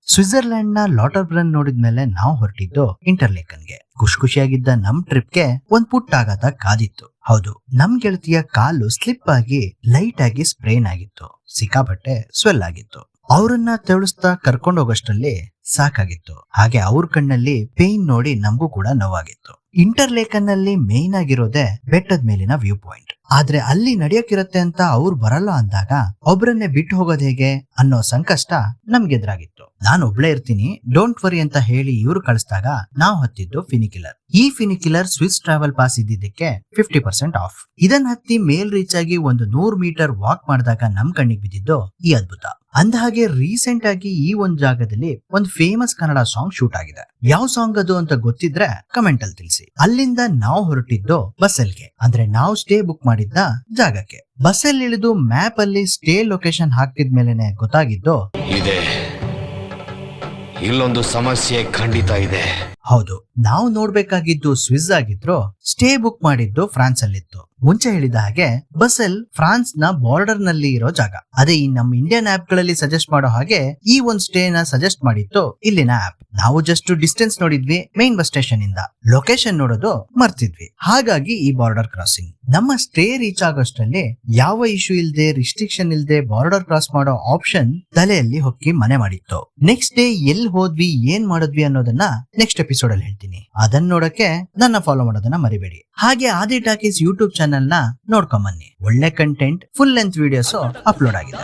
Switzerland ನ ಲಾಟರ್ಬ್ರನ್ ನೋಡಿದ್ಮೇಲೆ ನಾವು ಹೊರಟಿದ್ದು ಇಂಟರ್ಲೇಕನ್ಗೆ. ಖುಷಿಯಾಗಿದ್ದ ನಮ್ ಟ್ರಿಪ್ಗೆ ಒಂದ್ ಪುಟ್ಟ ಆಘಾತ ಕಾದಿತ್ತು. ಹೌದು, ನಮ್ ಗೆಳತಿಯ ಕಾಲು ಸ್ಲಿಪ್ ಆಗಿ ಲೈಟ್ ಆಗಿ ಸ್ಪ್ರೇನ್ ಆಗಿತ್ತು. ಸಿಕ್ಕಾಪಟ್ಟೆ ಸ್ವೆಲ್ ಆಗಿತ್ತು. ಅವ್ರನ್ನ ತೆವಳಿಸ್ತಾ ಕರ್ಕೊಂಡು ಹೋಗೋಷ್ಟರಲ್ಲಿ ಸಾಕಾಗಿತ್ತು. ಹಾಗೆ ಅವ್ರ ಕಣ್ಣಲ್ಲಿ ಪೇನ್ ನೋಡಿ ನಮಗೂ ಕೂಡ ನೋವಾಗಿತ್ತು. ಇಂಟರ್ಲೇಕನ್ ನಲ್ಲಿ ಮೇನ್ ಆಗಿರೋದೇ ಬೆಟ್ಟದ ಮೇಲಿನ ವ್ಯೂ ಪಾಯಿಂಟ್. ಆದ್ರೆ ಅಲ್ಲಿ ನಡೆಯೋಕಿರತ್ತೆ ಅಂತ ಅವ್ರು ಬರಲ್ಲ ಅಂದಾಗ ಒಬ್ರನ್ನೇ ಬಿಟ್ಟು ಹೋಗೋದ್ ಹೇಗೆ ಅನ್ನೋ ಸಂಕಷ್ಟ ನಮ್ಗೆದ್ರಾಗಿತ್ತು. ನಾನು ಒಬ್ಳೇ ಇರ್ತೀನಿ, ಡೋಂಟ್ ವರಿ ಅಂತ ಹೇಳಿ ಇವ್ರು ಕಳಿಸಿದಾಗ ನಾವು ಹತ್ತಿದ್ದು ಫಿನಿಕಿಲರ್. ಈ ಫಿನಿಕಿಲರ್ ಸ್ವಿಸ್ ಟ್ರಾವೆಲ್ ಪಾಸ್ ಇದ್ದಿದ್ದಕ್ಕೆ 50% ಆಫ್. ಇದನ್ನ ಹತ್ತಿ ಮೇಲ್ ರೀಚ್ ಆಗಿ ಒಂದು 100 ಮೀಟರ್ ವಾಕ್ ಮಾಡಿದಾಗ ನಮ್ ಕಣ್ಣಿಗೆ ಬಿದ್ದಿದ್ದು ಈ ಅದ್ಭುತ. ಅಂದ ಹಾಗೆ ರೀಸೆಂಟ್ ಆಗಿ ಈ ಒಂದ್ ಜಾಗದಲ್ಲಿ ಒಂದು ಫೇಮಸ್ ಕನ್ನಡ ಸಾಂಗ್ ಶೂಟ್ ಆಗಿದೆ. ಯಾವ ಸಾಂಗ್ ಅದು ಅಂತ ಗೊತ್ತಿದ್ರೆ ಕಮೆಂಟ್ ಅಲ್ಲಿ ತಿಳಿಸಿ. ಅಲ್ಲಿಂದ ನಾವು ಹೊರಟಿದ್ದು ಬಸ್ಸಲ್ಗೆ, ಅಂದ್ರೆ ನಾವು ಸ್ಟೇ ಬುಕ್ ಮಾಡಿದ್ದ ಜಾಗಕ್ಕೆ. ಬಸ್ಸಲ್ಲಿ ಇಳಿದು ಮ್ಯಾಪ್ ಅಲ್ಲಿ ಸ್ಟೇ ಲೊಕೇಶನ್ ಹಾಕಿದ್ಮೇಲೆನೆ ಗೊತ್ತಾಗಿದ್ದು ಇದೆ, ಇಲ್ಲೊಂದು ಸಮಸ್ಯೆ ಖಂಡಿತ ಇದೆ. ಹೌದು, ನಾವು ನೋಡ್ಬೇಕಾಗಿದ್ದು ಸ್ವಿಸ್ ಆಗಿದ್ರು ಸ್ಟೇ ಬುಕ್ ಮಾಡಿದ್ದು ಫ್ರಾನ್ಸ್ ಅಲ್ಲಿತ್ತು. ಮುಂಚೆ ಹೇಳಿದ ಹಾಗೆ ಬಸೆಲ್ ಫ್ರಾನ್ಸ್ ನ ಬಾರ್ಡರ್ ನಲ್ಲಿ ಇರೋ ಜಾಗ. ಅದೇ ಈ ನಮ್ಮ ಇಂಡಿಯನ್ ಆಪ್ ಗಳಲ್ಲಿ ಸಜೆಸ್ಟ್ ಮಾಡೋ ಹಾಗೆ ಈ ಒಂದ್ ಸ್ಟೇ ನ ಸಜೆಸ್ಟ್ ಮಾಡಿತ್ತು ಇಲ್ಲಿನ ಆಪ್. ನಾವು ಜಸ್ಟ್ ಡಿಸ್ಟೆನ್ಸ್ ನೋಡಿದ್ವಿ ಮೈನ್ ಬಸ್ ಸ್ಟೇಷನ್ ಇಂದ, ಲೊಕೇಶನ್ ನೋಡೋದು ಮರ್ತಿದ್ವಿ. ಹಾಗಾಗಿ ಈ ಬಾರ್ಡರ್ ಕ್ರಾಸಿಂಗ್ ನಮ್ಮ ಸ್ಟೇ ರೀಚ್ ಆಗೋಷ್ಟರಲ್ಲಿ ಯಾವ ಇಶ್ಯೂ ಇಲ್ದೆ, ರಿಸ್ಟ್ರಿಕ್ಷನ್ ಇಲ್ದೆ ಬಾರ್ಡರ್ ಕ್ರಾಸ್ ಮಾಡೋ ಆಪ್ಷನ್ ತಲೆಯಲ್ಲಿ ಹೊಕ್ಕಿ ಮನೆ ಮಾಡಿತ್ತು. ನೆಕ್ಸ್ಟ್ ಡೇ ಎಲ್ಲಿ ಹೋದ್ವಿ, ಏನ್ ಮಾಡಿದ್ವಿ ಅನ್ನೋದನ್ನ ನೆಕ್ಸ್ಟ್ ಎಪಿಸೋಡ್ ಅಲ್ಲಿ ಹೇಳ್ತೀನಿ. ಅದನ್ನ ನೋಡಕ್ಕೆ ನನ್ನ ಫಾಲೋ ಮಾಡೋದನ್ನ ಮರಿಬೇಡಿ. ಹಾಗೆ ಆದಿ ಟಾಕೀಸ್ ಯೂಟ್ಯೂಬ್ ಚಾನೆಲ್ ನ ನೋಡ್ಕೊಂಡ್ ಬನ್ನಿ. ಒಳ್ಳೆ content, full length videos upload ಆಗಿದೆ.